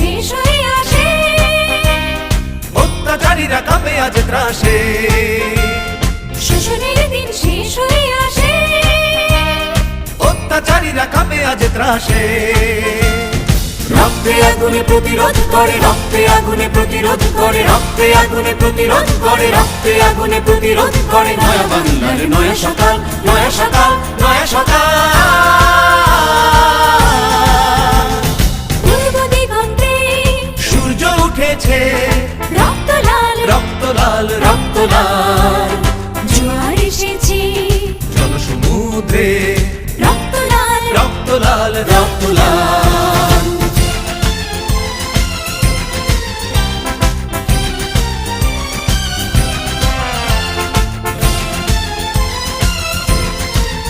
শেষ হয়ে আসে, অত্যাচারীরা কাঁপে আজ ত্রাসে, শোষণের দিন শেষ হয়ে আসে, অত্যাচারীরা কাঁপে আজ ত্রাসে। রক্তে আগুনে প্রতিরোধ করে, রক্তে আগুনে প্রতিরোধ করে, রক্তে আগুনে প্রতিরোধ করে, রক্তে আগুনে প্রতিরোধ করে। নয়া বাংলার নয়া সকাল, নয়া সকাল, নয়া সকাল। পূর্ব দিগন্তে সূর্য উঠেছে, রক্ত লাল, রক্ত লাল, রক্ত লাল। জোয়ার এসেছে, জনসমুদ্রে রক্ত লাল, রক্ত লাল, রক্ত লাল।